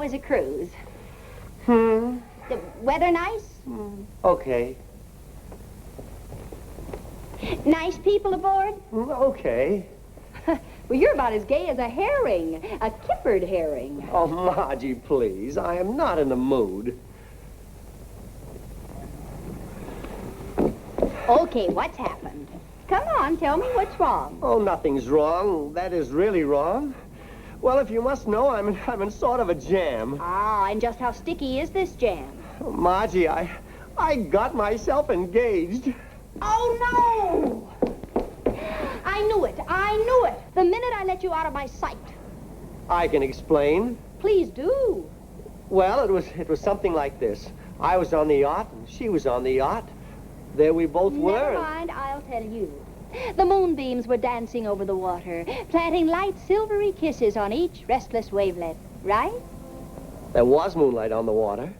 organize a cruise. Hmm? The weather nice? Okay. Nice people aboard? Okay. Well, you're about as gay as a herring, a kippered herring. Oh, Margie, please. I am not in the mood. Okay, what's happened? Come on, tell me what's wrong. Oh, nothing's wrong. That is really wrong. Well, if you must know, I'm in sort of a jam. Ah, and just how sticky is this jam? Oh, Margie, I got myself engaged. Oh, no! I knew it. I knew it. The minute I let you out of my sight. I can explain. Please do. Well, it was something like this. I was on the yacht, and she was on the yacht. There we both were. Never mind, I'll tell you. The moonbeams were dancing over the water, planting light silvery kisses on each restless wavelet, right? There was moonlight on the water.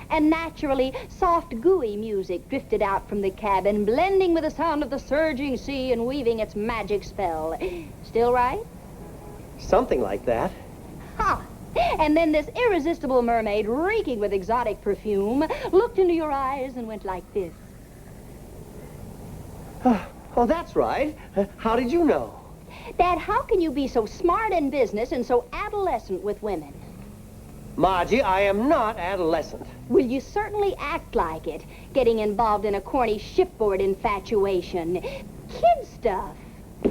And naturally, soft, gooey music drifted out from the cabin, blending with the sound of the surging sea and weaving its magic spell. Still right? Something like that. Ha! And then this irresistible mermaid, reeking with exotic perfume, looked into your eyes and went like this. Oh, that's right. How did you know? Dad, how can you be so smart in business and so adolescent with women? Margie, I am not adolescent. Well, you certainly act like it, getting involved in a corny shipboard infatuation. Kid stuff.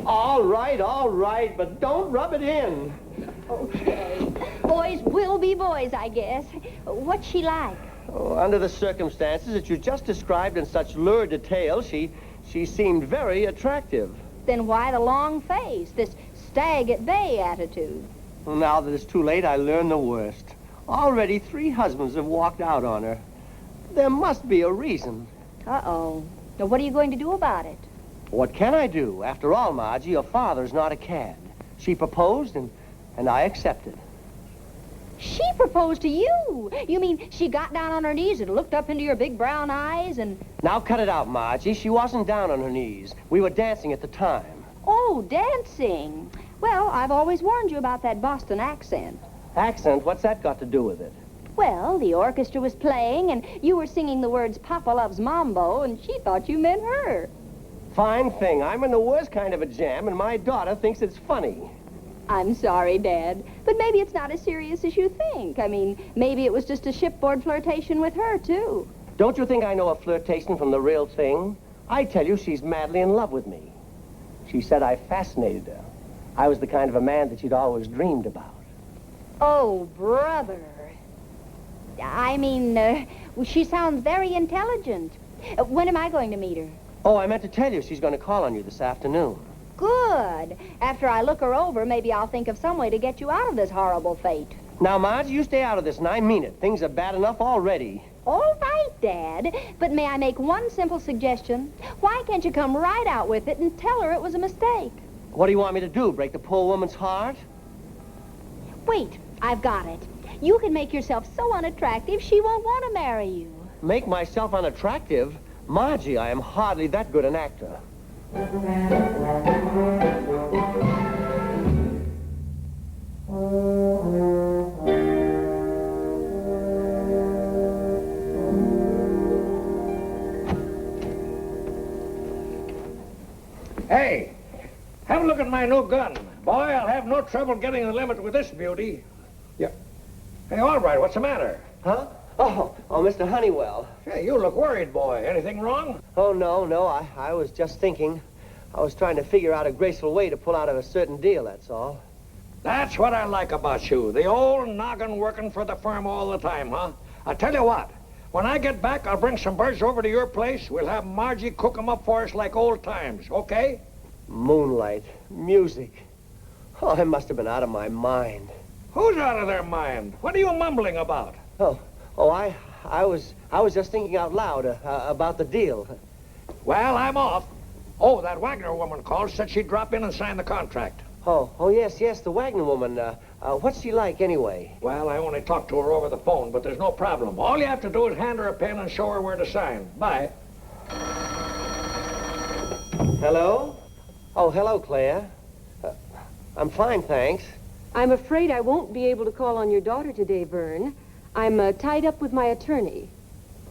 All right, but don't rub it in. Okay. Boys will be boys, I guess. What's she like? Oh, under the circumstances that you just described in such lurid detail, she seemed very attractive. Then why the long face, this stag at bay attitude? Well, now that it's too late, I learn the worst. Already 3 husbands have walked out on her. There must be a reason. Uh-oh. Now, what are you going to do about it? What can I do? After all, Margie, your father's not a cad. She proposed, and I accepted. She proposed to you? You mean she got down on her knees and looked up into your big brown eyes and... Now cut it out, Margie. She wasn't down on her knees. We were dancing at the time. Oh, dancing. Well, I've always warned you about that Boston accent. Accent? What's that got to do with it? Well, the orchestra was playing, and you were singing the words Papa Loves Mambo, and she thought you meant her. Fine thing. I'm in the worst kind of a jam, and my daughter thinks it's funny. I'm sorry, Dad, but maybe it's not as serious as you think. I mean, maybe it was just a shipboard flirtation with her, too. Don't you think I know a flirtation from the real thing? I tell you, she's madly in love with me. She said I fascinated her. I was the kind of a man that she'd always dreamed about. Oh, brother. I mean, she sounds very intelligent. When am I going to meet her? Oh, I meant to tell you, she's going to call on you this afternoon. Good. After I look her over, maybe I'll think of some way to get you out of this horrible fate. Now, Marge, you stay out of this, and I mean it. Things are bad enough already. All right, Dad. But may I make one simple suggestion? Why can't you come right out with it and tell her it was a mistake? What do you want me to do, break the poor woman's heart? Wait, I've got it. You can make yourself so unattractive she won't want to marry you. Make myself unattractive? Margie, I am hardly that good an actor. Hey, have a look at my new gun. Boy, I'll have no trouble getting the limit with this beauty. Yeah. Hey, all right, what's the matter? Huh? Oh, Mr. Honeywell. Hey, you look worried, boy. Anything wrong? Oh, no, I was just thinking. I was trying to figure out a graceful way to pull out of a certain deal, that's all. That's what I like about you. The old noggin working for the firm all the time, huh? I tell you what, when I get back, I'll bring some birds over to your place. We'll have Margie cook 'em up for us like old times, okay? Moonlight, music. Oh, I must have been out of my mind. Who's out of their mind? What are you mumbling about? I was just thinking out loud about the deal. Well, I'm off. Oh, that Wagner woman called, said she'd drop in and sign the contract. Oh, yes, the Wagner woman. What's she like, anyway? Well, I only talked to her over the phone, but there's no problem. All you have to do is hand her a pen and show her where to sign. Bye. Hello? Oh, hello, Claire. I'm fine, thanks. I'm afraid I won't be able to call on your daughter today, Vern. I'm tied up with my attorney.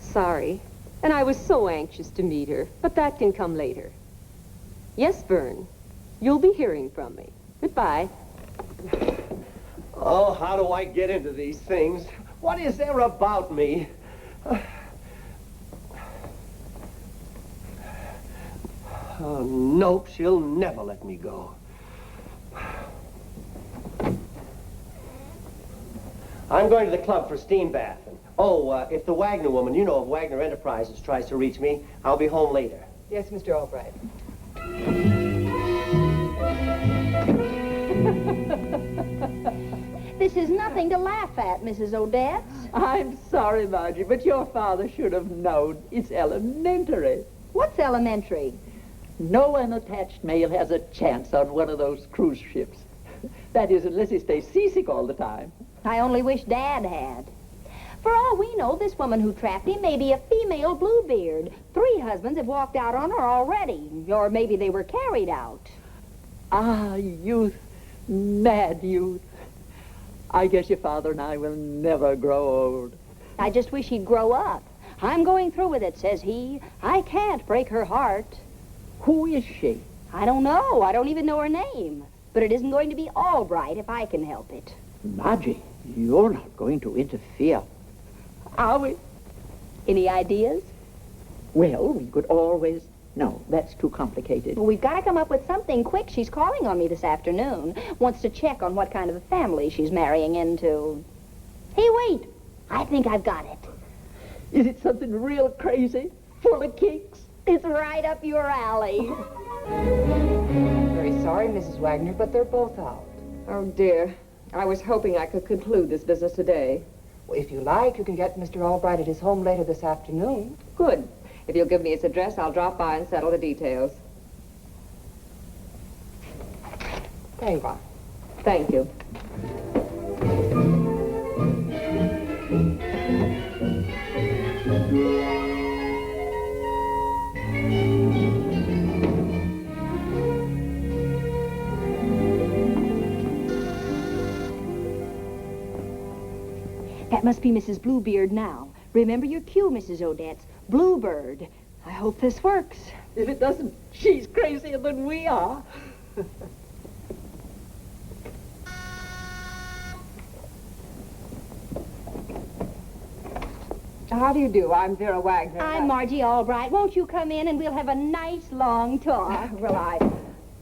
Sorry. And I was so anxious to meet her, but that can come later. Yes, Vern. You'll be hearing from me. Goodbye. Oh, how do I get into these things? What is there about me? Oh, nope, she'll never let me go. I'm going to the club for a steam bath. And, if the Wagner woman, you know, of Wagner Enterprises, tries to reach me, I'll be home later. Yes, Mr. Albright. This is nothing to laugh at, Mrs. Odette. I'm sorry, Margie, but your father should have known. It's elementary. What's elementary? No unattached male has a chance on one of those cruise ships. That is, unless he stays seasick all the time. I only wish Dad had. For all we know, this woman who trapped him may be a female Bluebeard. 3 husbands have walked out on her already. Or maybe they were carried out. Ah, youth. Mad youth. I guess your father and I will never grow old. I just wish he'd grow up. I'm going through with it, says he. I can't break her heart. Who is she? I don't know. I don't even know her name. But it isn't going to be Albright if I can help it. Margie, you're not going to interfere, are we? Any ideas? Well, we could always... No, that's too complicated. Well, we've got to come up with something quick. She's calling on me this afternoon. Wants to check on what kind of a family she's marrying into. Hey, wait. I think I've got it. Is it something real crazy? Full of kicks? It's right up your alley. Very sorry, Mrs. Wagner, but they're both out. Oh, dear. I was hoping I could conclude this business today. Well, if you like, you can get Mr. Albright at his home later this afternoon. Good. If you'll give me his address, I'll drop by and settle the details. There you are. Thank you. That must be Mrs. Bluebeard now. Remember your cue, Mrs. Odette. Bluebird. I hope this works. If it doesn't, she's crazier than we are. How do you do? I'm Vera Wagner. I'm Margie Albright. Won't you come in and we'll have a nice long talk? Well,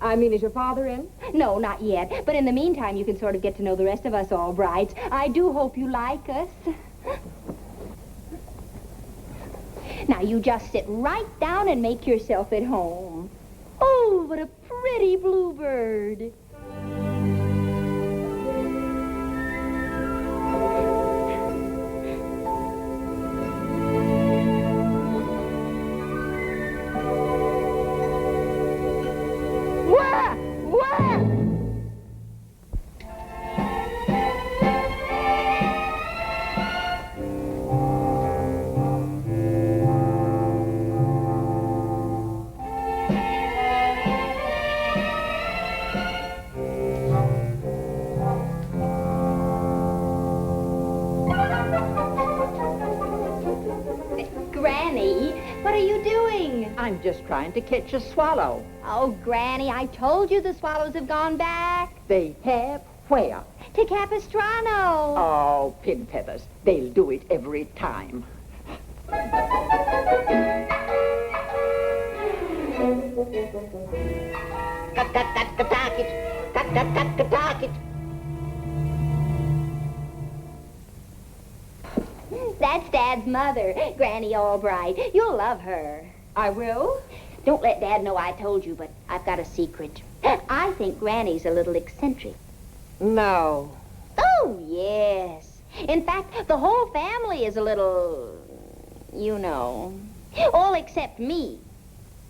I mean, is your father in? No, not yet. But in the meantime, you can sort of get to know the rest of us Albrights. I do hope you like us. Now, you just sit right down and make yourself at home. Oh, what a pretty bluebird. Wah! Wah! Granny, what are you doing? I'm just trying to catch a swallow. Oh, Granny, I told you the swallows have gone back. They have where? To Capistrano. Oh, pin feathers. They'll do it every time. That's Dad's mother, Granny Albright. You'll love her. I will. Don't let Dad know I told you, but I've got a secret. I think Granny's a little eccentric. No. Oh, yes. In fact, the whole family is a little, you know, all except me.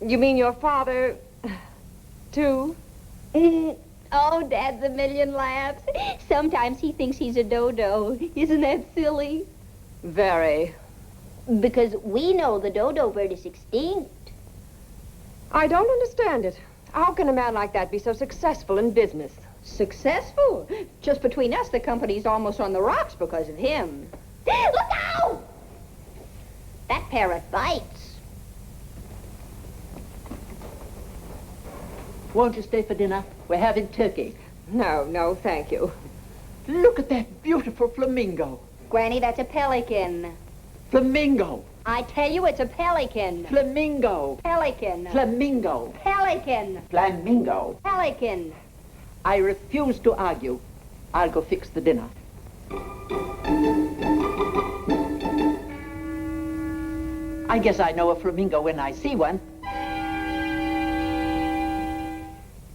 You mean your father, too? Oh, Dad's a million laughs. Sometimes he thinks he's a dodo. Isn't that silly? Very. Because we know the dodo bird is extinct. I don't understand it. How can a man like that be so successful in business? Successful? Just between us, the company's almost on the rocks because of him. Look out! That parrot bites. Won't you stay for dinner? We're having turkey. No, no, thank you. Look at that beautiful flamingo. Granny, that's a pelican. Flamingo. I tell you, it's a pelican. Flamingo. Pelican. Flamingo. Pelican. Flamingo. Pelican. I refuse to argue. I'll go fix the dinner. I guess I know a flamingo when I see one.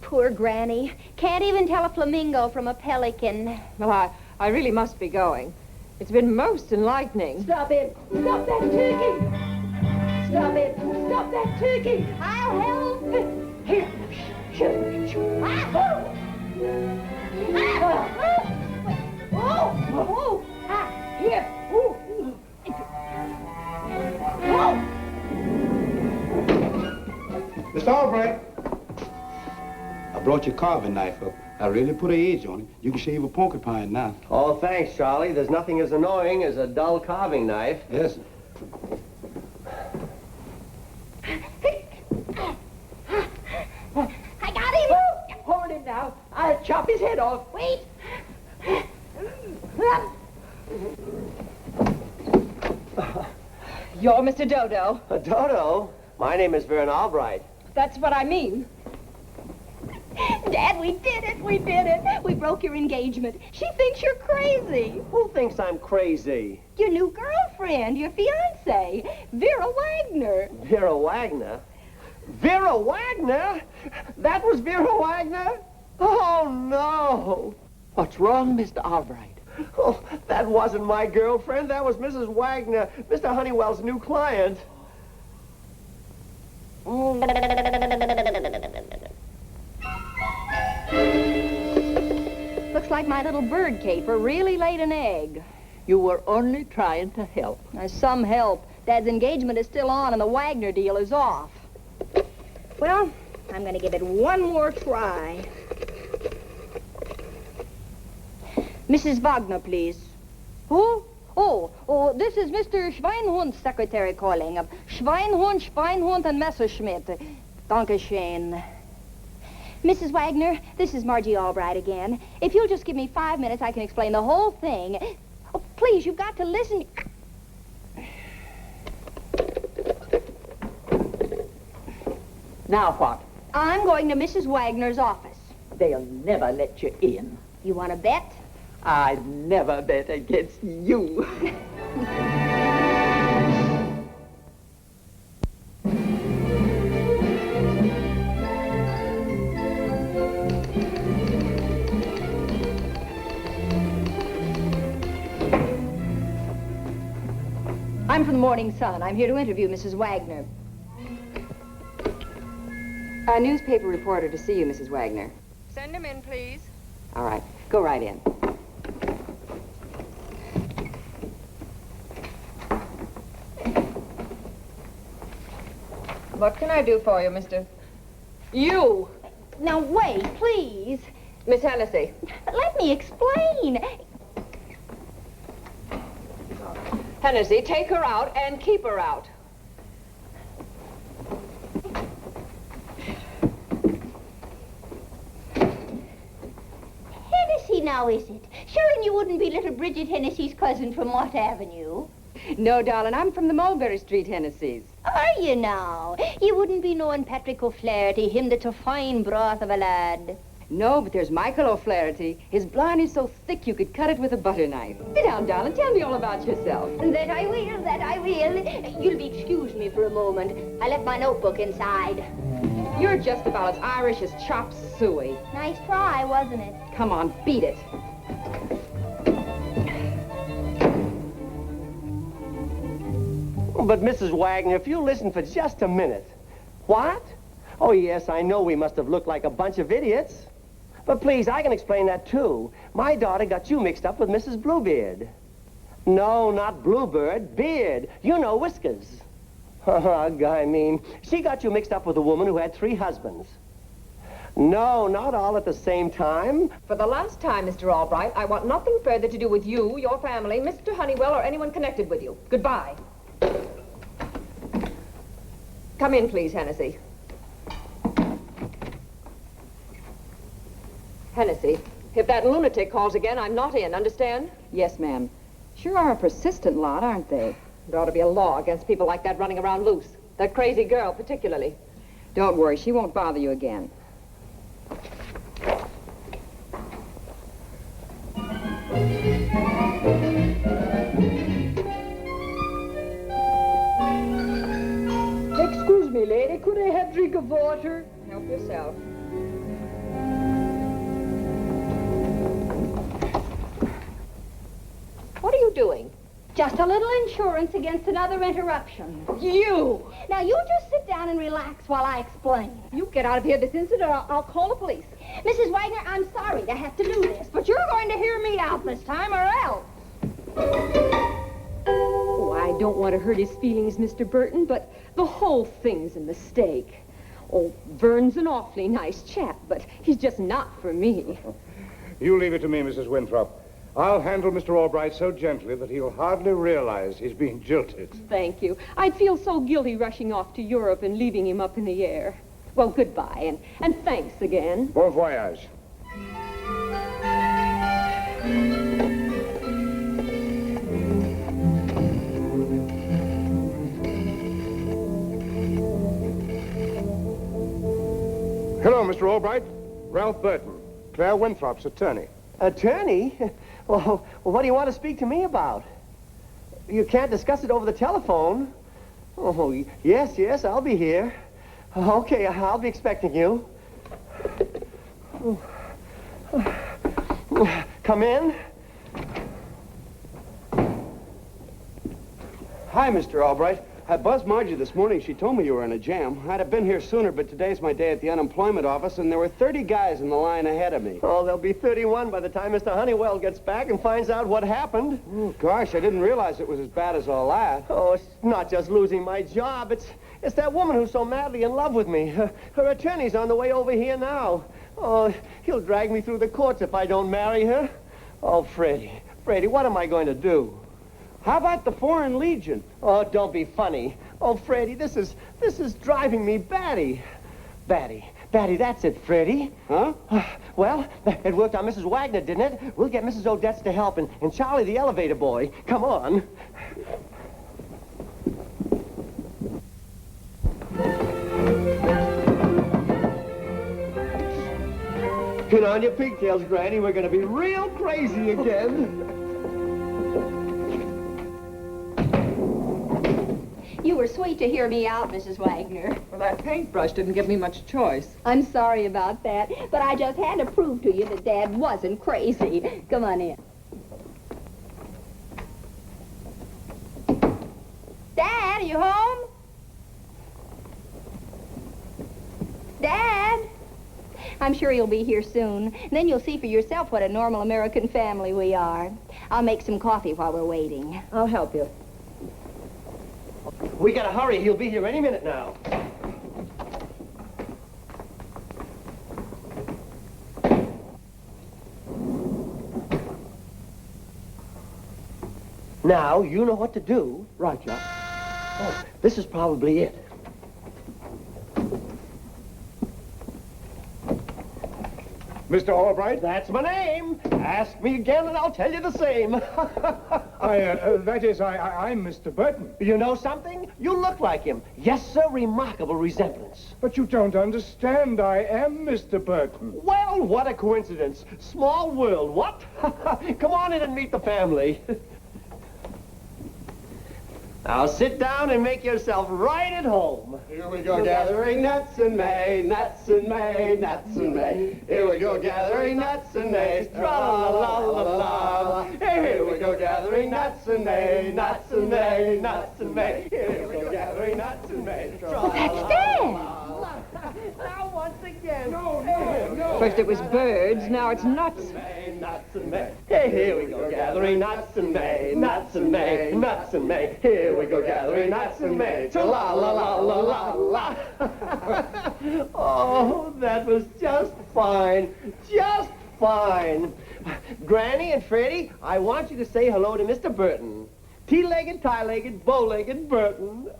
Poor Granny. Can't even tell a flamingo from a pelican. Well, I really must be going. It's been most enlightening. Stop it. Stop that turkey. Stop it. Stop that turkey. I'll help. Here. Ah! Oh! Ah! Here. Mr. Albright, I brought your carving knife up. I really put an edge on it. You can shave a porcupine now. Oh, thanks, Charlie. There's nothing as annoying as a dull carving knife. Yes. I got him. Hold him now. I'll chop his head off. Wait. You're Mr. Dodo. Dodo? My name is Vern Albright. That's what I mean. Dad, we did it. We did it. We broke your engagement. She thinks you're crazy. Who thinks I'm crazy? Your new girlfriend, your fiancée, Vera Wagner. Vera Wagner? Vera Wagner? That was Vera Wagner? Oh, no. What's wrong, Mr. Albright? Oh, that wasn't my girlfriend. That was Mrs. Wagner, Mr. Honeywell's new client. Looks like my little bird caper really laid an egg. You were only trying to help. Some help. Dad's engagement is still on and the Wagner deal is off. Well, I'm going to give it one more try. Mrs. Wagner, please. Who? Oh, this is Mr. Schweinhund's secretary calling. Schweinhund, and Messerschmitt. Dankeschön. Mrs. Wagner, this is Margie Albright again. If you'll just give me 5 minutes, I can explain the whole thing. Oh, please, you've got to listen. Now what? I'm going to Mrs. Wagner's office. They'll never let you in. You want to bet? I'd never bet against you. I'm from the Morning Sun. I'm here to interview Mrs. Wagner. A newspaper reporter to see you, Mrs. Wagner. Send him in, please. All right. Go right in. What can I do for you, Mr. You! Now, wait, please. Miss Hennessy. Let me explain. Hennessy, take her out and keep her out. Hennessy, now, is it? Sure, and you wouldn't be little Bridget Hennessy's cousin from Watt Avenue? No, darling, I'm from the Mulberry Street Hennessy's. Are you now? You wouldn't be knowing Patrick O'Flaherty, him that's a fine broth of a lad. No, but there's Michael O'Flaherty. His blarney's so thick you could cut it with a butter knife. Sit down, darling. Tell me all about yourself. That I will, that I will. You'll be excuse me for a moment. I left my notebook inside. You're just about as Irish as chop suey. Nice try, wasn't it? Come on, beat it. But, Mrs. Wagner, if you listen for just a minute. What? Oh, yes, I know we must have looked like a bunch of idiots. But please, I can explain that, too. My daughter got you mixed up with Mrs. Bluebeard. No, not Bluebird, Beard. You know, Whiskers. I mean, she got you mixed up with a woman who had 3 husbands. No, not all at the same time. For the last time, Mr. Albright, I want nothing further to do with you, your family, Mr. Honeywell, or anyone connected with you. Goodbye. Come in, please, Hennessy. Hennessy, if that lunatic calls again, I'm not in, understand? Yes, ma'am. Sure are a persistent lot, aren't they? There ought to be a law against people like that running around loose. That crazy girl, particularly. Don't worry, she won't bother you again. Excuse me, lady, could I have a drink of water? Help yourself. What are you doing? Just a little insurance against another interruption. You! Now, you just sit down and relax while I explain. You get out of here this instant or I'll call the police. Mrs. Wagner, I'm sorry to have to do this, but you're going to hear me out this time or else. Oh, I don't want to hurt his feelings, Mr. Burton, but the whole thing's a mistake. Oh, Vern's an awfully nice chap, but he's just not for me. You leave it to me, Mrs. Winthrop. I'll handle Mr. Albright so gently that he'll hardly realize he's being jilted. Thank you. I'd feel so guilty rushing off to Europe and leaving him up in the air. Well, goodbye, and thanks again. Bon voyage. Hello, Mr. Albright. Ralph Burton, Claire Winthrop's attorney. Attorney? Well, what do you want to speak to me about? You can't discuss it over the telephone. Oh, yes, I'll be here. Okay, I'll be expecting you. Come in. Hi, Mr. Albright. I buzzed Margie this morning. She told me you were in a jam. I'd have been here sooner, but today's my day at the unemployment office, and there were 30 guys in the line ahead of me. Oh, there'll be 31 by the time Mr. Honeywell gets back and finds out what happened. Oh, gosh, I didn't realize it was as bad as all that. Oh, it's not just losing my job. It's that woman who's so madly in love with me. Her attorney's on the way over here now. Oh, he'll drag me through the courts if I don't marry her. Oh, Freddie, what am I going to do? How about the Foreign Legion? Oh, don't be funny. Oh, Freddie, this is driving me batty. Batty, that's it, Freddie. Huh? Well, it worked on Mrs. Wagner, didn't it? We'll get Mrs. Odette's to help, and Charlie the elevator boy. Come on. Get on your pigtails, Granny. We're going to be real crazy again. You were sweet to hear me out, Mrs. Wagner. Well, that paintbrush didn't give me much choice. I'm sorry about that, but I just had to prove to you that Dad wasn't crazy. Come on in. Dad, are you home? Dad? I'm sure you'll be here soon. Then you'll see for yourself what a normal American family we are. I'll make some coffee while we're waiting. I'll help you. We gotta hurry. He'll be here any minute now. Now, you know what to do. Right, Joe. Oh, this is probably it. Mr. Albright? That's my name. Ask me again and I'll tell you the same. I'm Mr. Burton. You know something? You look like him. Yes, sir, remarkable resemblance. But you don't understand. I am Mr. Burton. Well, what a coincidence. Small world, what? Come on in and meet the family. Now sit down and make yourself right at home. Here we go gathering nuts in May, nuts in May, nuts in May. Here we go gathering nuts in May, tra-la-la-la-la-la. Here we go gathering nuts in May, nuts in May, nuts in May. Here we go gathering nuts in May, Well, that's Dad. Now what once again. First it was birds, now it's nuts. Nuts and May. Hey, here we go gathering nuts in May, nuts in May, nuts in May. Here we go gathering nuts in May. La la la la la la. Oh, that was just fine. Just fine. Granny and Freddie, I want you to say hello to Mr. Burton. Tea-legged, tie-legged, bow-legged Burton.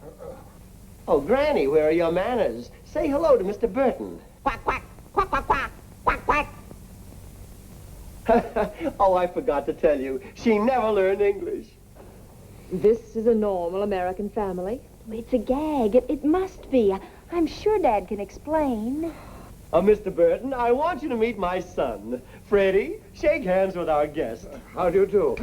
Oh, Granny, where are your manners? Say hello to Mr. Burton. Quack, quack, quack, quack, quack, quack, quack. Oh, I forgot to tell you. She never learned English. This is a normal American family. It's a gag. It must be. I'm sure Dad can explain. Mr. Burton, I want you to meet my son. Freddie, shake hands with our guest. How do you do?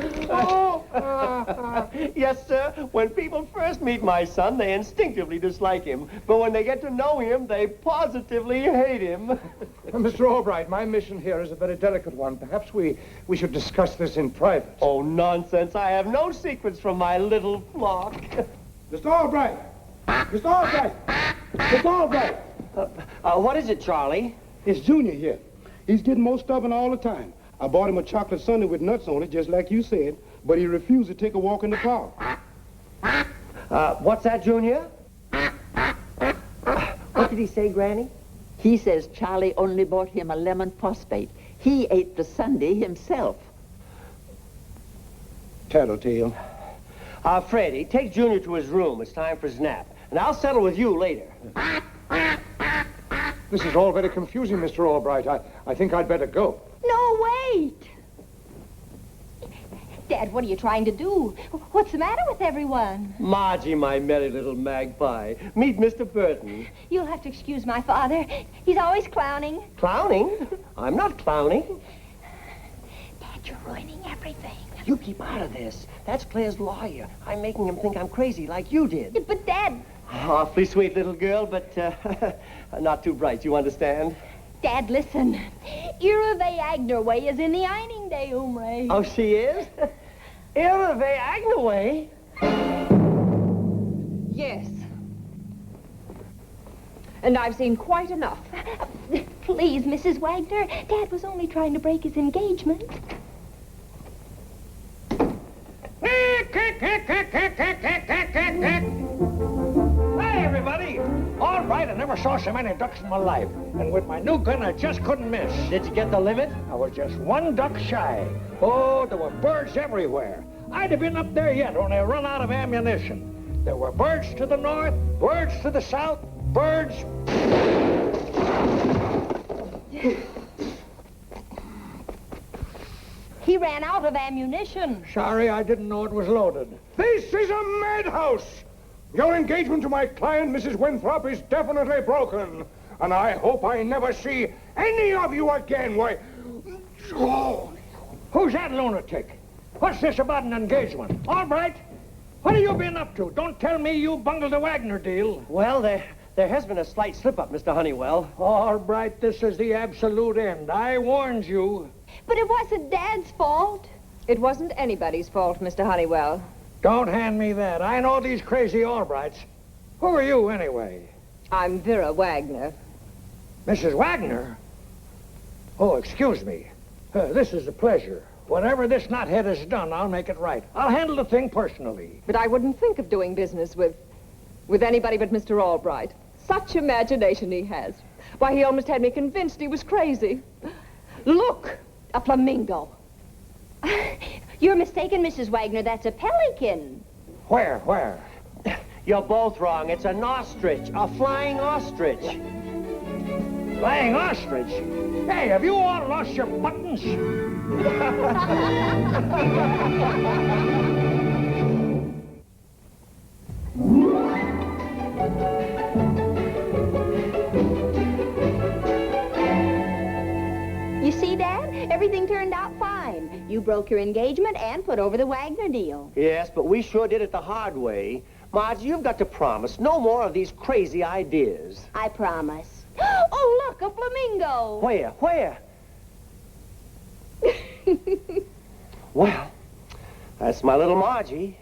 Yes, sir. When people first meet my son, they instinctively dislike him. But when they get to know him, they positively hate him. Mr. Albright, my mission here is a very delicate one. Perhaps we should discuss this in private. Oh, nonsense. I have no secrets from my little flock. Mr. Albright! Mr. Albright! Mr. Albright! What is it, Charlie? It's Junior here. He's getting more stubborn all the time. I bought him a chocolate sundae with nuts on it, just like you said, but he refused to take a walk in the park. What's that, Junior? What did he say, Granny? He says Charlie only bought him a lemon phosphate. He ate the sundae himself. Tattletale. Freddie, take Junior to his room. It's time for his nap. And I'll settle with you later. This is all very confusing, Mr. Albright. I think I'd better go. No, wait. Dad, what are you trying to do? What's the matter with everyone? Margie, my merry little magpie. Meet Mr. Burton. You'll have to excuse my father. He's always clowning. Clowning? I'm not clowning. Dad, you're ruining everything. You keep out of this. That's Claire's lawyer. I'm making him think I'm crazy like you did. But, Dad... Awfully sweet little girl, but not too bright, you understand? Dad, listen. Ira Agner way is in the ironing day, Umre. Oh, she is? Ira Agner way? Yes. And I've seen quite enough. Please, Mrs. Wagner. Dad was only trying to break his engagement. Hey, everybody! All right, I never saw so many ducks in my life. And with my new gun, I just couldn't miss. Did you get the limit? I was just one duck shy. Oh, there were birds everywhere. I'd have been up there yet, only I run out of ammunition. There were birds to the north, birds to the south, birds... He ran out of ammunition. Sorry, I didn't know it was loaded. This is a madhouse! Your engagement to my client, Mrs. Winthrop, is definitely broken. And I hope I never see any of you again. Why... Oh. Who's that lunatic? What's this about an engagement? All right. What have you been up to? Don't tell me you bungled the Wagner deal. Well, there has been a slight slip-up, Mr. Honeywell. All right, this is the absolute end. I warned you. But it wasn't Dad's fault. It wasn't anybody's fault, Mr. Honeywell. Don't hand me that. I know these crazy Albrights. Who are you, anyway? I'm Vera Wagner. Mrs. Wagner? Oh, excuse me. This is a pleasure. Whatever this knothead has done, I'll make it right. I'll handle the thing personally. But I wouldn't think of doing business with anybody but Mr. Albright. Such imagination he has. Why, he almost had me convinced he was crazy. Look! A flamingo. You're mistaken, Mrs. Wagner. That's a pelican. Where? You're both wrong. It's an ostrich, a flying ostrich. Flying ostrich? Hey, have you all lost your buttons? You see, Dad? Everything turned out fine. You broke your engagement and put over the Wagner deal. Yes, but we sure did it the hard way. Margie, you've got to promise no more of these crazy ideas. I promise. Oh, look, a flamingo. Where? Well, that's my little Margie.